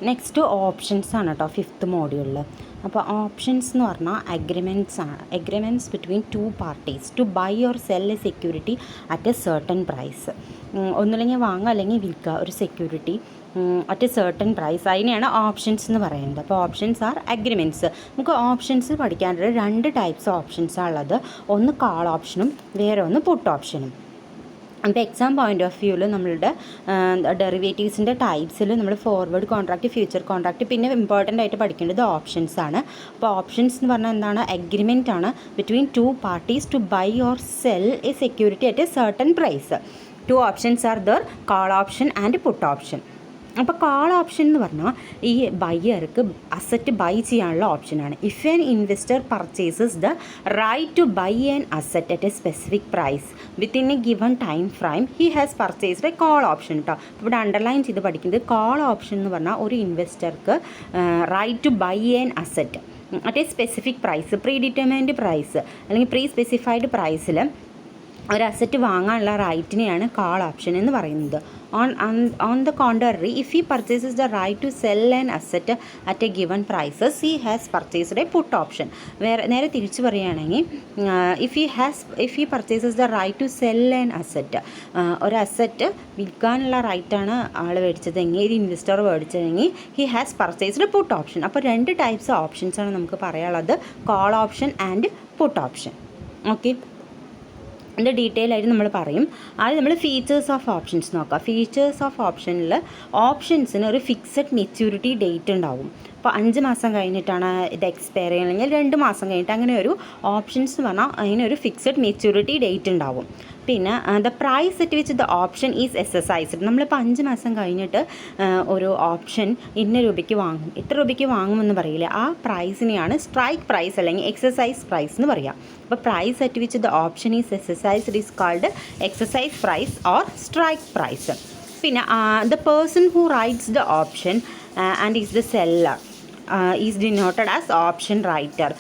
Next options ആണ് കേട്ടോ fifth മോഡ്യൂളിൽ. അപ്പോൾ ഓപ്ഷൻസ് എന്ന് പറഞ്ഞാൽ അഗ്രിമെൻറ്റ്സ് ആണ്. Agreements between two parties to buy or sell a security at a certain price. ഒന്നുമില്ലെങ്കിൽ വാങ്ങുക അല്ലെങ്കിൽ വിൽക്കുക ഒരു security at a certain price, അതിനെയാണ് ഓപ്ഷൻസ് എന്ന് പറയുന്നത്. അപ്പോൾ ഓപ്ഷൻസ് ആർ അഗ്രിമെൻറ്റ്സ്. നമുക്ക് ഓപ്ഷൻസ് പഠിക്കാനുള്ള രണ്ട് ടൈപ്സ് ഓപ്ഷൻസാണ് ഉള്ളത്. ഒന്ന് കാൾ ഓപ്ഷനും വേറെ ഒന്ന് പുട്ട് ഓപ്ഷനും. അപ്പോൾ എക്സാം പോയിൻ്റ് ഓഫ് വ്യൂവിൽ നമ്മളുടെ ഡെറിവേറ്റീവ്സിൻ്റെ ടൈപ്സിൽ നമ്മൾ ഫോർവേഡ് കോൺട്രാക്റ്റ്, ഫ്യൂച്ചർ കോൺട്രാക്റ്റ്, പിന്നെ ഇമ്പോർട്ടൻ്റ് ആയിട്ട് പഠിക്കേണ്ടത് ഓപ്ഷൻസ് ആണ്. അപ്പോൾ ഓപ്ഷൻസ് എന്ന് പറഞ്ഞാൽ എന്താണ്? അഗ്രിമെൻ്റ് ആണ് between two parties to buy or sell a security at a certain price. Two options are there, call option and put option. അപ്പോൾ കാൾ ഓപ്ഷൻ എന്ന് പറഞ്ഞാൽ ഈ ബയ്യർക്ക് അസറ്റ് ബൈ ചെയ്യാനുള്ള ഓപ്ഷനാണ്. If an investor purchases the right to buy an asset at a specific price within a given time frame he has purchased a call option കേട്ടോ. ഇവിടെ underline ചെയ്ത് പഠിക്കുന്നത് കാൾ ഓപ്ഷൻ എന്ന് പറഞ്ഞാൽ ഒരു ഇൻവെസ്റ്റർക്ക് right to buy an asset at a specific price, pre determined price അല്ലെങ്കിൽ pre specified പ്രൈസിൽ ഒരു അസറ്റ് വാങ്ങാനുള്ള റൈറ്റിനെയാണ് കാൾ ഓപ്ഷൻ എന്ന് പറയുന്നത്. On the contrary, if he purchases the right to sell an asset at a given prices he has purchased a put option. നേരെ തിരിച്ച് പറയുകയാണെങ്കിൽ if he purchases the right to sell an asset, ഒരു asset വിൽക്കാനുള്ള റൈറ്റാണ് ആൾ മേടിച്ചതെങ്കിൽ, ഒരു investor മേടിച്ചതെങ്കിൽ he has purchased put option. അപ്പോൾ രണ്ട് ടൈപ്സ് ഓപ്ഷൻസാണ് നമുക്ക് പറയാനുള്ളത്, call option and put option. Okay, ഇതിൻ്റെ ഡീറ്റെയിൽ ആയിട്ട് നമ്മൾ പറയും. ആദ്യം നമ്മൾ ഫീച്ചേഴ്സ് ഓഫ് ഓപ്ഷൻസ് നോക്കാം. ഫീച്ചേഴ്സ് ഓഫ് ഓപ്ഷനിൽ ഓപ്ഷൻസിന് ഒരു ഫിക്സഡ് മെച്യൂരിറ്റി ഡേറ്റ് ഉണ്ടാവും. അപ്പോൾ 5 മാസം കഴിഞ്ഞിട്ടാണ് ഇത് എക്സ്പയർ ചെയ്യുക, അല്ലെങ്കിൽ 2 മാസം കഴിഞ്ഞിട്ട്, അങ്ങനെ ഒരു ഓപ്ഷൻസ് എന്ന് പറഞ്ഞാൽ അതിനൊരു ഫിക്സഡ് മെച്യൂരിറ്റി ഡേറ്റ് ഉണ്ടാവും. പിന്നെ the price at which the option is exercised. നമ്മളിപ്പോൾ 5 മാസം കഴിഞ്ഞിട്ട് ഒരു ഓപ്ഷൻ ഇന്ന രൂപയ്ക്ക് വാങ്ങും, ഇത്ര രൂപയ്ക്ക് വാങ്ങുമെന്ന് പറയില്ലേ, ആ പ്രൈസിനെയാണ് സ്ട്രൈക്ക് പ്രൈസ് അല്ലെങ്കിൽ എക്സസൈസ് പ്രൈസ് എന്ന് പറയുക. അപ്പോൾ price at which the option is exercised is called exercise price or strike price. പിന്നെ the person who writes the option and is the seller is denoted as option writer.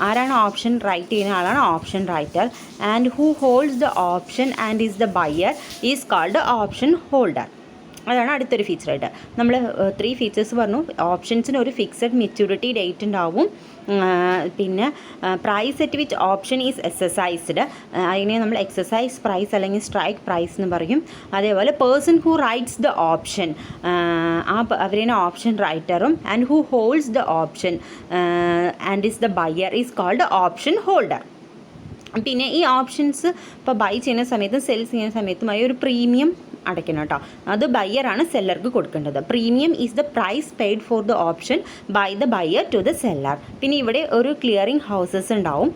ആരാണ് option write ചെയ്യുന്ന ആളാണ് option writer. And who holds the option and is the buyer is called option holder. അതാണ് അടുത്തൊരു ഫീച്ചറായിട്ട്. നമ്മൾ 3 features പറഞ്ഞു. ഓപ്ഷൻസിന് ഒരു fixed maturity date ഉണ്ടാവും. പിന്നെ price at which option is exercised, അതിനെ നമ്മൾ എക്സസൈസ് പ്രൈസ് അല്ലെങ്കിൽ സ്ട്രൈക്ക് പ്രൈസ് എന്ന് പറയും. അതേപോലെ person who writes the option, അവരെ ഓപ്ഷൻ റൈറ്ററും. And who holds the option and is the buyer is called option holder. പിന്നെ ഈ ഓപ്ഷൻസ് ഇപ്പോൾ ബൈ ചെയ്യുന്ന സമയത്തും സെൽ ചെയ്യുന്ന സമയത്തുമായി ഒരു പ്രീമിയം അടയ്ക്കണം കേട്ടോ. അത് ബയ്യറാണ് സെല്ലർക്ക് കൊടുക്കേണ്ടത്. Premium is the price paid for the option by the buyer to the seller. പിന്നെ ഇവിടെ ഒരു ക്ലിയറിംഗ് ഹൗസസ് ഉണ്ടാവും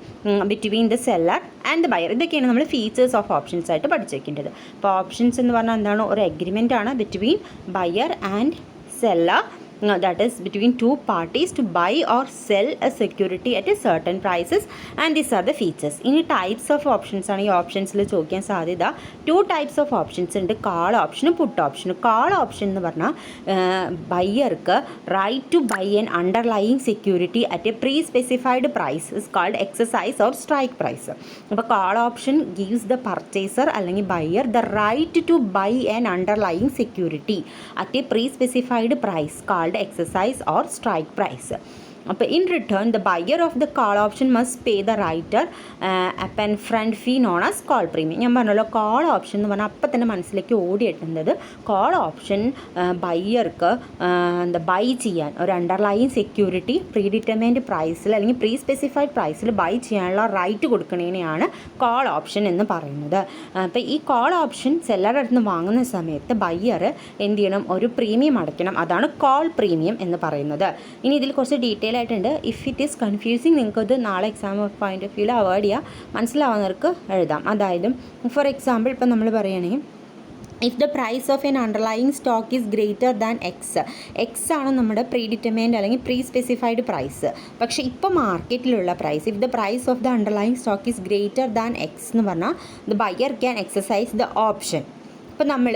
between the seller and the buyer. ഇതൊക്കെയാണ് നമ്മൾ ഫീച്ചേഴ്സ് ഓഫ് ഓപ്ഷൻസ് ആയിട്ട് പഠിച്ചേക്കേണ്ടത്. അപ്പോൾ ഓപ്ഷൻസ് എന്ന് പറഞ്ഞാൽ എന്താണ്? ഒരു അഗ്രിമെൻ്റ് ആണ് between buyer and seller, that is between two parties to buy or sell a security at a certain prices, and these are the features. ഇനി ടൈപ്സ് ഓഫ് ഓപ്ഷൻസ് ആണ് ഈ ഓപ്ഷൻസിൽ ചോദിക്കാൻ സാധ്യത. 2 ടൈപ്സ് ഓഫ് ഓപ്ഷൻസ് ഉണ്ട്, call ഓപ്ഷനും put ഓപ്ഷനും. Call option എന്ന് പറഞ്ഞാൽ ബയ്യർക്ക് right to buy an underlying security at a pre specified price is called exercise or strike price. അപ്പോൾ call option gives the purchaser അല്ലെങ്കിൽ buyer the right to buy an underlying security at a pre specified price called exercise or strike price. അപ്പോൾ in return the buyer of the call option must pay the writer upfront fee known as call premium. ഞാൻ പറഞ്ഞല്ലോ, call option എന്ന് പറഞ്ഞാൽ അപ്പം തന്നെ മനസ്സിലേക്ക് ഓടിയെത്തുന്നത് call option ബയ്യർക്ക് ബൈ ചെയ്യാൻ ഒരു അണ്ടർലൈയിങ് സെക്യൂരിറ്റി പ്രീ ഡിറ്റർമൈൻഡ് പ്രൈസിൽ അല്ലെങ്കിൽ പ്രീ സ്പെസിഫൈഡ് പ്രൈസിൽ ബൈ ചെയ്യാനുള്ള റൈറ്റ് കൊടുക്കുന്നതിനെയാണ് കാൾ ഓപ്ഷൻ എന്ന് പറയുന്നത്. അപ്പോൾ ഈ കാൾ ഓപ്ഷൻ സെല്ലറുടെ അടുത്ത് നിന്ന് വാങ്ങുന്ന സമയത്ത് ബയ്യർ എന്ത് ചെയ്യണം? ഒരു പ്രീമിയം അടയ്ക്കണം. അതാണ് കാൾ പ്രീമിയം എന്ന് പറയുന്നത്. ഇനി ഇതിൽ കുറച്ച് ഡീറ്റെയിൽ ആയിട്ടുണ്ട്. ഇഫ് ഇറ്റ് ഈസ് കൺഫ്യൂസിങ്, നിങ്ങൾക്കത് നാളെ എക്സാം പോയിന്റ് ഓഫ് വ്യൂവിൽ അവോയ്ഡ് ചെയ്യുക, മനസ്സിലാവുന്നവർക്ക് എഴുതാം. അതായത് ഫോർ എക്സാമ്പിൾ ഇപ്പം നമ്മൾ പറയുകയാണെങ്കിൽ if the price of an underlying stock is greater than X ആണ് നമ്മുടെ പ്രീ ഡിറ്റർമൈൻഡ് അല്ലെങ്കിൽ പ്രീ സ്പെസിഫൈഡ് പ്രൈസ്. പക്ഷേ ഇപ്പോൾ മാർക്കറ്റിലുള്ള price, if the price of the underlying stock is greater than X എന്ന് പറഞ്ഞാൽ the buyer can exercise the option. ഇപ്പോൾ നമ്മൾ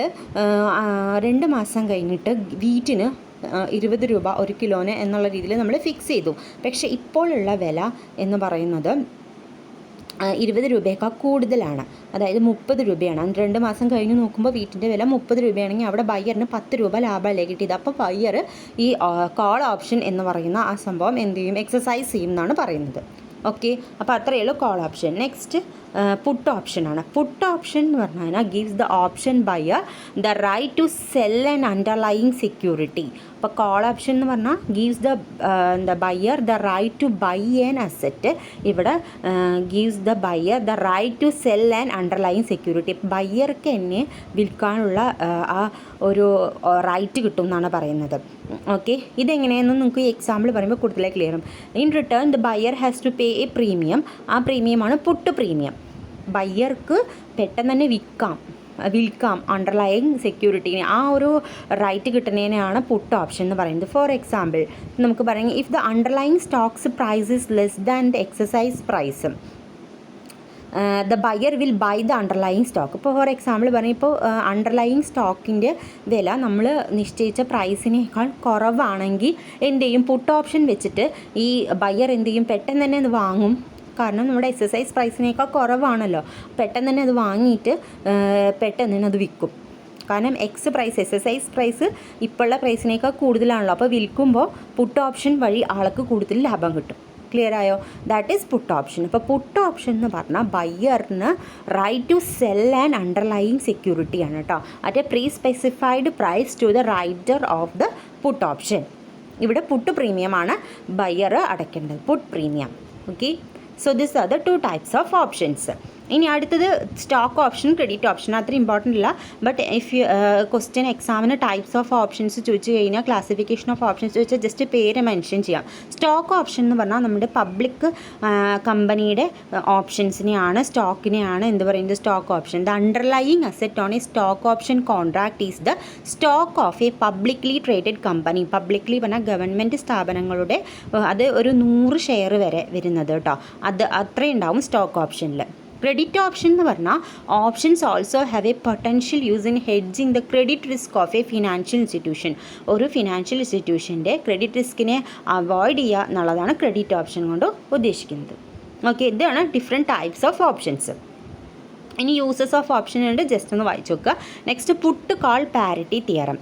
2 മാസം കഴിഞ്ഞിട്ട് വീറ്റിന് 20 രൂപ 1 കിലോന് എന്നുള്ള രീതിയിൽ നമ്മൾ ഫിക്സ് ചെയ്തു. പക്ഷേ ഇപ്പോഴുള്ള വില എന്ന് പറയുന്നത് 20 രൂപയേക്കാൾ കൂടുതലാണ്, അതായത് 30 രൂപയാണ്. 2 മാസം കഴിഞ്ഞ് നോക്കുമ്പോൾ വീട്ടിൻ്റെ വില 30 രൂപയാണെങ്കിൽ അവിടെ ബയ്യറിന് 10 രൂപ ലാഭമല്ലേ കിട്ടിയത്. അപ്പോൾ ബയ്യർ ഈ കോൾ ഓപ്ഷൻ എന്ന് പറയുന്ന ആ സംഭവം എന്ത് ചെയ്യും, എക്സസൈസ് ചെയ്യും എന്നാണ് പറയുന്നത്. ഓക്കെ, അപ്പോൾ അത്രയേ ഉള്ളൂ കോൾ ഓപ്ഷൻ. നെക്സ്റ്റ് പുട്ട് ഓപ്ഷനാണ്. പുട്ട് ഓപ്ഷൻ എന്ന് പറഞ്ഞു കഴിഞ്ഞാൽ gives the option buyer the right to sell and underlying security. അപ്പോൾ കോൾ ഓപ്ഷൻ എന്ന് പറഞ്ഞാൽ gives the buyer the right to buy an asset. ഇവിടെ gives the buyer the right to sell and underlying security. ബയ്യർക്ക് എന്നെ വിൽക്കാനുള്ള ആ ഒരു right കിട്ടും എന്നാണ് പറയുന്നത്. ഓക്കെ, ഇതെങ്ങനെയെന്ന് നിങ്ങൾക്ക് ഈ എക്സാമ്പിൾ പറയുമ്പോൾ കൂടുതലായി ക്ലിയർ ആവും. In return the buyer has to pay a premium. ആ പ്രീമിയമാണ് പുട്ട് പ്രീമിയം. ബയ്യർക്ക് പെട്ടെന്ന് തന്നെ വിൽക്കാം അണ്ടർലൈയിങ് സെക്യൂരിറ്റീനെ, ആ ഒരു റൈറ്റ് കിട്ടുന്നതിനെയാണ് പുട്ട് ഓപ്ഷൻ എന്ന് പറയുന്നത്. ഫോർ എക്സാമ്പിൾ നമുക്ക് പറയാം, if the underlying stock's price is less than the exercise price the buyer will buy the underlying stock. ഇപ്പോൾ ഫോർ എക്സാമ്പിൾ പറയും, ഇപ്പോൾ അണ്ടർലൈയിങ് സ്റ്റോക്കിൻ്റെ വില നമ്മൾ നിശ്ചയിച്ച പ്രൈസിനേക്കാൾ കുറവാണെങ്കിൽ എന്ത് ചെയ്യും, പുട്ട് ഓപ്ഷൻ വെച്ചിട്ട് ഈ ബയ്യർ എന്ത് ചെയ്യും, പെട്ടെന്ന് തന്നെ അത് വാങ്ങും. കാരണം നമ്മുടെ എക്സസൈസ് പ്രൈസിനേക്കാൾ കുറവാണല്ലോ, പെട്ടെന്ന് തന്നെ അത് വാങ്ങിയിട്ട് പെട്ടെന്ന് തന്നെ അത് വിൽക്കും. കാരണം എക്സസൈസ് പ്രൈസ് ഇപ്പോഴുള്ള പ്രൈസിനേക്കാൾ കൂടുതലാണല്ലോ. അപ്പോൾ വിൽക്കുമ്പോൾ പുട്ട് ഓപ്ഷൻ വഴി ആൾക്ക് കൂടുതൽ ലാഭം കിട്ടും. ക്ലിയർ ആയോ? That is put option. ഇപ്പോൾ പുട്ട് ഓപ്ഷൻ എന്ന് പറഞ്ഞാൽ ബയ്യറിന് right to sell and underlying സെക്യൂരിറ്റിയാണ് കേട്ടോ, at a pre specified price to the writer of the put option. ഇവിടെ പുട്ട് പ്രീമിയമാണ് ബയ്യർ അടയ്ക്കേണ്ടത്, put premium. Okay, so this are the 2 types of options. ഇനി അടുത്തത് സ്റ്റോക്ക് ഓപ്ഷൻ, ക്രെഡിറ്റ് ഓപ്ഷൻ. അത്ര important ഇല്ല, but if you question എക്സാമിന് types of options ചോദിച്ചു കഴിഞ്ഞാൽ, ക്ലാസിഫിക്കേഷൻ ഓഫ് ഓപ്ഷൻസ് ചോദിച്ചാൽ ജസ്റ്റ് പേര് മെൻഷൻ ചെയ്യാം. സ്റ്റോക്ക് ഓപ്ഷൻ എന്ന് പറഞ്ഞാൽ നമ്മുടെ പബ്ലിക് കമ്പനിയുടെ ഓപ്ഷൻസിനെയാണ്, സ്റ്റോക്കിനെയാണ് എന്ത് പറയുന്നത്, stock option. The underlying asset on A stock option contract is the stock of A publicly traded company. Publicly പറഞ്ഞാൽ ഗവൺമെൻറ് സ്ഥാപനങ്ങളുടെ അത് ഒരു 100 ഷെയർ വരെ വരുന്നത് കേട്ടോ, അത് അത്രയും ഉണ്ടാവും സ്റ്റോക്ക് ഓപ്ഷനിൽ. ക്രെഡിറ്റ് ഓപ്ഷൻ എന്ന് പറഞ്ഞാൽ options also have a potential use in hedging the credit risk of a financial institution. ഒരു ഫിനാൻഷ്യൽ ഇൻസ്റ്റിറ്റ്യൂഷൻ്റെ ക്രെഡിറ്റ് റിസ്കിനെ അവോയ്ഡ് ചെയ്യുക എന്നുള്ളതാണ് ക്രെഡിറ്റ് ഓപ്ഷൻ കൊണ്ട് ഉദ്ദേശിക്കുന്നത്. ഓക്കെ, ഇതാണ് ഡിഫറെൻറ്റ് ടൈപ്സ് ഓഫ് ഓപ്ഷൻസ്. ഇനി യൂസസ് ഓഫ് ഓപ്ഷൻ ഉണ്ട്, ജസ്റ്റ് ഒന്ന് വായിച്ചു നോക്കുക. Next put call parity theorem.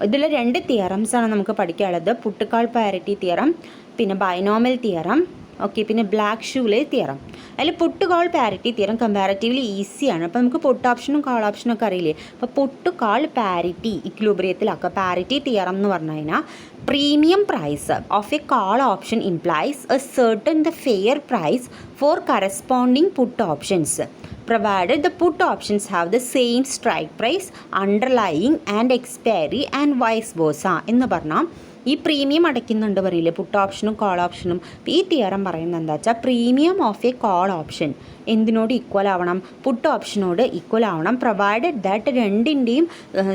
ഇതിൽ 2 തിയറംസാണ് നമുക്ക് പഠിക്കാനുള്ളത്, പുട്ട് കാൾ പാരിറ്റി തിയറം, പിന്നെ ബൈനോമിയൽ തിയറം. ഓക്കെ, പിന്നെ ബ്ലാക്ക് ഷൂലെ തിയറം. അതിൽ puttu call parity theorem comparatively ഈസിയാണ്. അപ്പോൾ നമുക്ക് പുട്ട് ഓപ്ഷനും കാൾ ഓപ്ഷനും ഒക്കെ അറിയില്ലേ. അപ്പോൾ പുട്ട് കാൾ പാരിറ്റി ഇക്വിലിബ്രിയത്തിലാക്കുക. പാരിറ്റി തിയറം എന്ന് പറഞ്ഞു കഴിഞ്ഞാൽ premium price of a call option implies a certain the fair price for corresponding put options provided the put options have the same strike price, underlying and expiry and vice versa. എന്ന് പറഞ്ഞാൽ ഈ premium അടയ്ക്കുന്നുണ്ട് പറയില്ലേ പുട്ട് ഓപ്ഷനും call ഓപ്ഷനും. ഈ theorem പറയുന്നത് എന്താ വെച്ചാൽ premium of a call option എന്തിനോട് ഈക്വൽ ആവണം, പുട്ട് ഓപ്ഷനോട് ഈക്വൽ ആവണം, പ്രൊവൈഡഡ് ദാറ്റ് രണ്ടിൻ്റെയും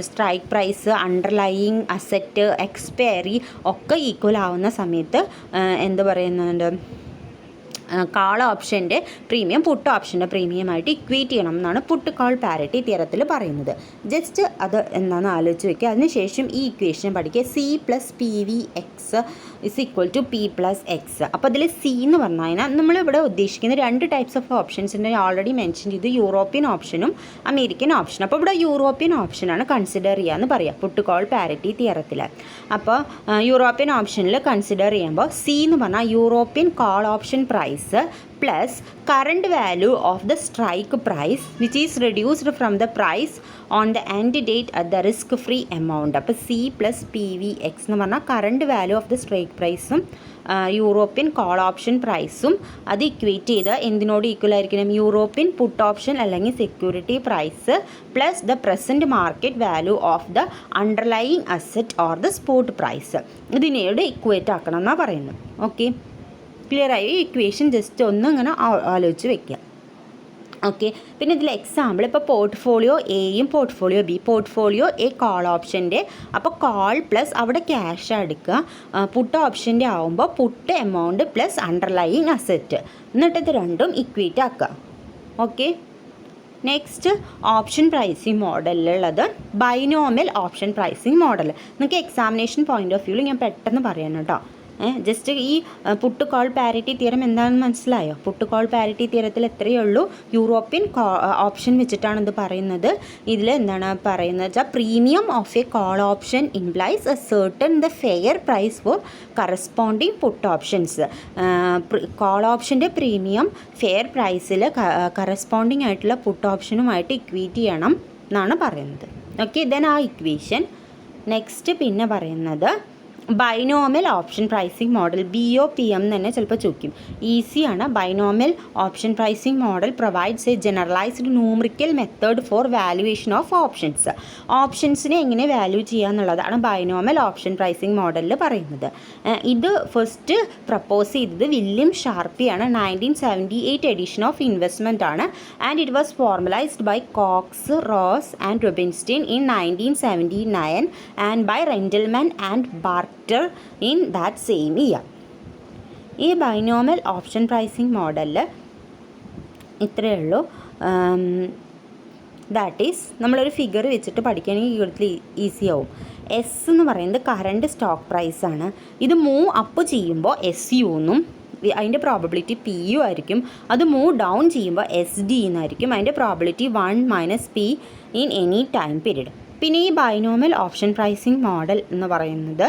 strike price, underlying asset, expiry ഒക്കെ ഈക്വൽ ആവുന്ന സമയത്ത് എന്ത് പറയുന്നുണ്ട്, കാൾ ഓപ്ഷൻ്റെ പ്രീമിയം പുട്ട് ഓപ്ഷൻ്റെ പ്രീമിയമായിട്ട് ഇക്വേറ്റ് ചെയ്യണം എന്നാണ് പുട്ട് കാൾ പാരിറ്റി തിയറത്തിൽ പറയുന്നത്. ജസ്റ്റ് അത് എന്താണെന്ന് ആലോചിച്ച് വയ്ക്കുക. അതിനുശേഷം ഈ ഇക്വേഷൻ പഠിക്കുക. C+PV(x) = P+X. അപ്പോൾ അതിൽ സി എന്ന് പറഞ്ഞു കഴിഞ്ഞാൽ നമ്മളിവിടെ ഉദ്ദേശിക്കുന്ന 2 ടൈപ്സ് ഓഫ് ഓപ്ഷൻസ് ഉണ്ട്. ഓൾറെഡി മെൻഷൻ ചെയ്തു, യൂറോപ്യൻ ഓപ്ഷനും അമേരിക്കൻ ഓപ്ഷനും. അപ്പോൾ ഇവിടെ യൂറോപ്യൻ ഓപ്ഷനാണ് കൺസിഡർ ചെയ്യാമെന്ന് പറയാം പുട്ട് കാൾ പാരിറ്റി തിയറത്തിൽ. അപ്പോൾ യൂറോപ്യൻ ഓപ്ഷനിൽ കൺസിഡർ ചെയ്യുമ്പോൾ സി എന്ന് പറഞ്ഞാൽ European call option price plus current value of the strike price which is reduced from the price on the end date at the risk free amount. അപ്പോൾ C+PV(x) എന്ന് പറഞ്ഞാൽ current value of the strike പ്രൈസും European call option പ്രൈസും അത് equate ചെയ്ത് എന്തിനോട് equal ആയിരിക്കണം, European put option അല്ലെങ്കിൽ security price plus the present market value of the underlying asset or the spot price. ഇതിനോട് ഇക്വേറ്റ് ആക്കണം എന്നാണ് പറയുന്നത്. ഓക്കെ, ക്ലിയർ ആയി? ഈ ഇക്വേഷൻ ജസ്റ്റ് ഒന്ന് ഇങ്ങനെ ആലോചിച്ച് വെക്കുക. ഓക്കെ, പിന്നെ ഇതിൽ എക്സാമ്പിൾ ഇപ്പോൾ പോർട്ട്ഫോളിയോ എയും portfolio B. Portfolio A call ഓപ്ഷൻ്റെ, അപ്പോൾ കോൾ പ്ലസ് അവിടെ ക്യാഷ് എടുക്കുക. പുട്ട് ഓപ്ഷൻ്റെ ആകുമ്പോൾ put amount plus underlying asset, എന്നിട്ട് ഇത് രണ്ടും ഇക്വേറ്റ് ആക്കുക. ഓക്കെ, നെക്സ്റ്റ് ഓപ്ഷൻ പ്രൈസിങ് മോഡലിലുള്ളത് ബൈനോമിയൽ ഓപ്ഷൻ പ്രൈസിങ് മോഡൽ. നിങ്ങൾക്ക് എക്സാമിനേഷൻ പോയിൻ്റ് ഓഫ് വ്യൂവിൽ ഞാൻ പെട്ടെന്ന് പറയാം കേട്ടോ. ജസ്റ്റ് ഈ പുട്ട് കോൾ പാരിറ്റി തിയറം എന്താണെന്ന് മനസ്സിലായോ? പുട്ട് കോൾ പാരിറ്റി തിയറത്തിൽ എത്രയേ ഉള്ളൂ, യൂറോപ്യൻ ഓപ്ഷൻ വെച്ചിട്ടാണ് ഇത് പറയുന്നത്. ഇതിൽ എന്താണ് പറയുന്നത് വെച്ചാൽ premium of a call option implies a certain the fair price for corresponding put options. Call ഓപ്ഷൻ്റെ പ്രീമിയം ഫെയർ പ്രൈസിൽ കറസ്പോണ്ടിങ് ആയിട്ടുള്ള പുട്ട് ഓപ്ഷനുമായിട്ട് ഇക്വേറ്റ് ചെയ്യണം എന്നാണ് പറയുന്നത്. ഓക്കെ, ദെൻ ആ ഇക്വേഷൻ നെക്സ്റ്റ് പിന്നെ പറയുന്നത് binomial option pricing model, BOPM എന്ന് തന്നെ ചിലപ്പോൾ ചോദിക്കും. ഈസിയാണ്. Binomial option pricing model provides a generalised numerical method for valuation of options. ഓപ്ഷൻസിനെ എങ്ങനെ വാല്യൂ ചെയ്യുക എന്നുള്ളതാണ് ബൈനോമിയൽ ഓപ്ഷൻ പ്രൈസിംഗ് മോഡലിൽ പറയുന്നത്. ഇത് ഫസ്റ്റ് പ്രപ്പോസ് ചെയ്തത് വില്യം ഷാർപ്പിയാണ്. 1978 എഡിഷൻ ഓഫ് ഇൻവെസ്റ്റ്മെൻറ്റ് ആണ്. And it was formalised by Cox, Ross and Rubinstein in 1979 and by Rendleman and Bartter in that same year. ഈ ബൈനോമിയൽ ഓപ്ഷൻ പ്രൈസിംഗ് മോഡലിൽ ഇത്രയേ ഉള്ളൂ. ദാറ്റ് ഈസ് നമ്മളൊരു ഫിഗർ വെച്ചിട്ട് പഠിക്കുകയാണെങ്കിൽ കൂടുതൽ ഈസി ആവും. എസ് എന്ന് പറയുന്നത് കറണ്ട് സ്റ്റോക്ക് പ്രൈസാണ്. ഇത് മൂവ് അപ്പ് ചെയ്യുമ്പോൾ SU എന്നും അതിൻ്റെ പ്രോബബിലിറ്റി PU ആയിരിക്കും. അത് മൂവ് ഡൗൺ ചെയ്യുമ്പോൾ SD എന്നായിരിക്കും. അതിൻ്റെ probability 1 - P in any time period. പിന്നെ ഈ ബൈനോമിയൽ ഓപ്ഷൻ പ്രൈസിംഗ് മോഡൽ എന്ന് പറയുന്നത്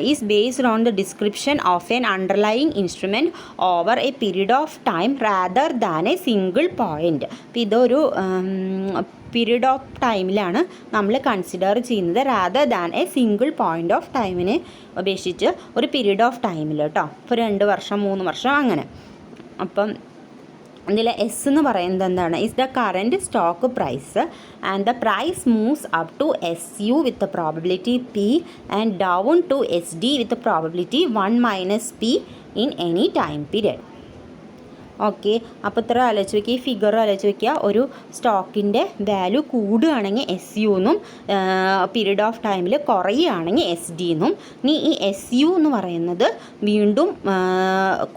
is based on the description of an underlying instrument over a period of time rather than a single point. അപ്പോൾ ഇതൊരു period of ടൈമിലാണ് നമ്മൾ consider ചെയ്യുന്നത്, rather than a single point of ടൈമിനെ അപേക്ഷിച്ച് ഒരു പീരീഡ് ഓഫ് ടൈമിൽ കേട്ടോ. ഇപ്പോൾ 2 വർഷം 3 വർഷം അങ്ങനെ. അപ്പം ഇതിൽ S എന്ന് പറയുന്നത് എന്താണ്? Is the current stock price and the price moves up to SU with the probability P and down to SD with the probability 1 - P in any time period. Okay, അപ്പോൾ ഇത്ര ആലോചിച്ച് വയ്ക്കുക. ഈ ഫിഗർ ആലോചിച്ച് വയ്ക്കുക. ഒരു സ്റ്റോക്കിൻ്റെ വാല്യൂ കൂടുകയാണെങ്കിൽ SU എന്നും പീരീഡ് ഓഫ് ടൈമിൽ കുറയുകയാണെങ്കിൽ SD എന്നും. ഇനി ഈ SU എന്ന് പറയുന്നത് വീണ്ടും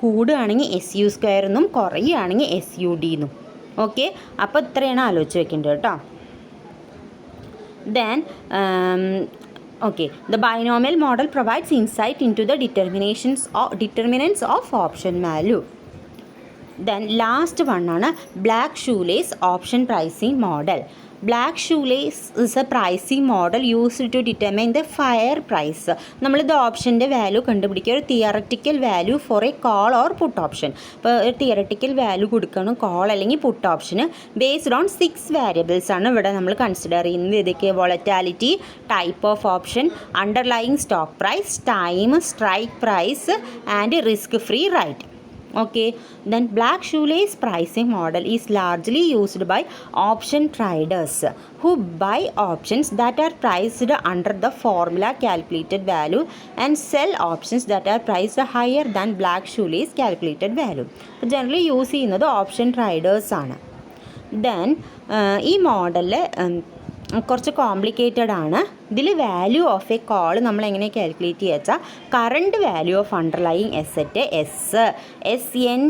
കൂടുകയാണെങ്കിൽ SU² എന്നും കുറയുകയാണെങ്കിൽ SUD എന്നും. ഓക്കെ, അപ്പോൾ ഇത്രയാണ് ആലോചിച്ച് വെക്കേണ്ടത് കേട്ടോ. Then okay, the binomial model provides insight into the determinants of option value. Then last one ആണ് black Scholes option pricing model. Black Scholes is a pricing model used to determine the fair price. നമ്മളിത് ഓപ്ഷൻ്റെ value കണ്ടുപിടിക്കുക, ഒരു theoretical value for a call or put option. ഇപ്പോൾ ഒരു theoretical value കൊടുക്കണം call അല്ലെങ്കിൽ put ഓപ്ഷന്. ബേസ്ഡ് ഓൺ 6 വേരിയബിൾസ് ആണ് ഇവിടെ നമ്മൾ കൺസിഡർ ചെയ്യുന്നത്. ഇതൊക്കെ volatility, type of option, underlying stock price, time, strike price and risk free rate. Okay, then Black-Scholes pricing model is largely used by option traders who buy options that are priced under the formula calculated value and sell options that are priced higher than Black-Scholes calculated value. Generally use ചെയ്യുന്നത് option traders ആണ്. Then ഈ മോഡലിൽ കുറച്ച് complicated ആണ്. ഇതിൽ value of a call നമ്മൾ എങ്ങനെ calculate ചെയ്യുക വെച്ചാൽ current value of underlying asset SN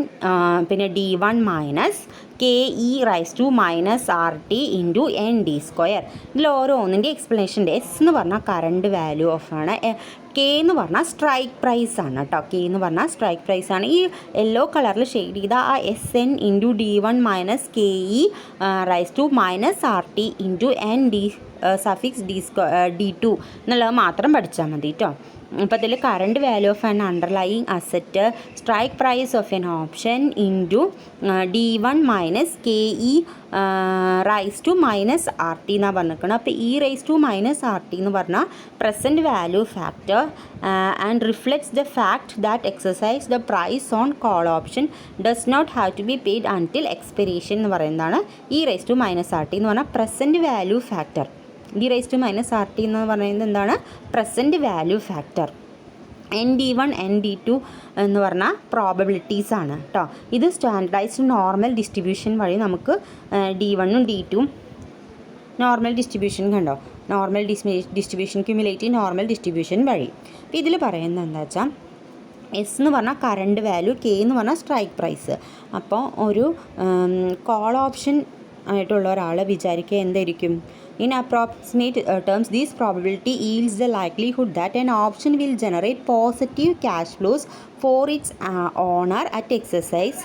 പിന്നെ D1 minus KE raise to minus RT into ND². ഇതിൽ ഓരോന്നിൻ്റെ എക്സ്പ്ലനേഷൻ. S എന്ന് പറഞ്ഞാൽ കറണ്ട് വാല്യൂ ഓഫ് ആണ്. K എന്ന് പറഞ്ഞാൽ സ്ട്രൈക്ക് പ്രൈസ് ആണ് കേട്ടോ. K എന്ന് പറഞ്ഞാൽ സ്ട്രൈക്ക് പ്രൈസ് ആണ്. ഈ യെല്ലോ കളറിൽ ഷെയ്ഡ് ചെയ്ത ആ SN into D1 minus KE raise to minus RT into ND suffix D2 എന്നുള്ളത് മാത്രം പഠിച്ചാൽ മതി കേട്ടോ. അപ്പോൾ ഇതിൽ current value of an underlying asset, strike price of an option into D1 minus KE raise to minus RT എന്നാണ് പറഞ്ഞിരിക്കുന്നത്. അപ്പോൾ ഈ റൈസ് ടു മൈനസ് RT എന്ന് പറഞ്ഞാൽ present value factor and reflects the fact that exercise the price on call option does not have to be paid until expiration എന്ന് പറയുന്നതാണ് ഈ raise to minus RT എന്ന് പറഞ്ഞാൽ present value factor. D raise to minus RT എന്ന് പറയുന്നത് എന്താണ്? Present value factor. ND1 ND2 എന്ന് പറഞ്ഞാൽ പ്രോബബിലിറ്റീസ് ആണ് കേട്ടോ. ഇത് സ്റ്റാൻഡർഡൈസ്ഡ് നോർമൽ ഡിസ്ട്രിബ്യൂഷൻ വഴി നമുക്ക് D1ഉം D2ഉം നോർമൽ ഡിസ്ട്രിബ്യൂഷൻ കണ്ടോ, normal distribution cumulative normal distribution വഴി. അപ്പോൾ ഇതിൽ പറയുന്നത് എന്താ വെച്ചാൽ S എന്ന് പറഞ്ഞാൽ കറണ്ട് വാല്യൂ, K എന്ന് പറഞ്ഞാൽ സ്ട്രൈക്ക് പ്രൈസ്. അപ്പോൾ ഒരു കോൾ ഓപ്ഷൻ ആയിട്ടുള്ള ഒരാൾ വിചാരിക്കുക എന്തായിരിക്കും, In approximate terms, this probability yields the likelihood that an option will generate positive cash flows for its owner at exercise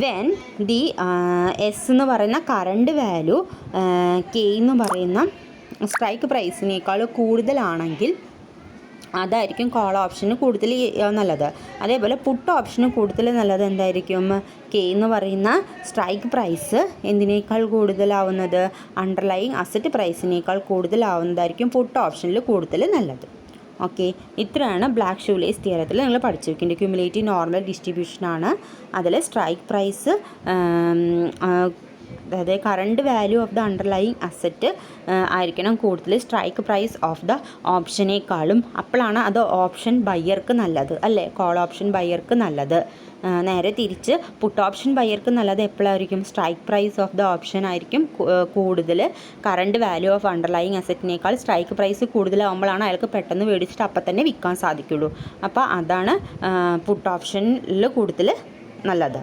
when the S എന്ന് പറയുന്ന കറണ്ട് വാല്യൂ കെ എന്ന് പറയുന്ന സ്ട്രൈക്ക് പ്രൈസിനേക്കാൾ കൂടുതലാണെങ്കിൽ അതായിരിക്കും കോൾ ഓപ്ഷന് കൂടുതൽ നല്ലത്. അതേപോലെ പുട്ട് ഓപ്ഷന് കൂടുതൽ നല്ലത് എന്തായിരിക്കും? കെ എന്ന് പറയുന്ന സ്ട്രൈക്ക് പ്രൈസ് എന്തിനേക്കാൾ കൂടുതലാവുന്നത്? അണ്ടർലൈയിങ് അസറ്റ് പ്രൈസിനേക്കാൾ കൂടുതലാവുന്നതായിരിക്കും പുട്ട് ഓപ്ഷനിൽ കൂടുതൽ നല്ലത്. ഓക്കെ, ഇത്രയാണ് ബ്ലാക്ക് ഷൂലേസ് തിയറത്തിൽ നിങ്ങൾ പഠിച്ചു വെക്കേണ്ടത്. ക്യുമുലേറ്റീവ് നോർമൽ ഡിസ്ട്രിബ്യൂഷനാണ്. അതിൽ സ്ട്രൈക്ക് പ്രൈസ് അതായത് current value of the underlying asset ആയിരിക്കണം കൂടുതൽ സ്ട്രൈക്ക് പ്രൈസ് ഓഫ് ദ ഓപ്ഷനേക്കാളും. അപ്പോഴാണ് അത് ഓപ്ഷൻ ബയ്യർക്ക് നല്ലത് അല്ലേ? കോൾ ഓപ്ഷൻ ബയ്യർക്ക് നല്ലത്. നേരെ തിരിച്ച് പുട്ട് ഓപ്ഷൻ ബയ്യർക്ക് നല്ലത് എപ്പോഴായിരിക്കും? Strike price of the option ആയിരിക്കും കൂടുതൽ കറണ്ട് വാല്യൂ ഓഫ് അണ്ടർലൈയിങ് അസറ്റിനേക്കാൾ സ്ട്രൈക്ക് പ്രൈസ് കൂടുതലാവുമ്പോഴാണ് അയാൾക്ക് പെട്ടെന്ന് മേടിച്ചിട്ട് അപ്പം തന്നെ വിൽക്കാൻ സാധിക്കുള്ളൂ. അപ്പോൾ അതാണ് പുട്ട് ഓപ്ഷനിൽ കൂടുതൽ നല്ലത്.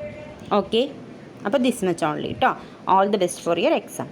ഓക്കെ, അപ്പോൾ ദിസ് മച്ച് ഓൺലി കേട്ടോ. All the best for your exam.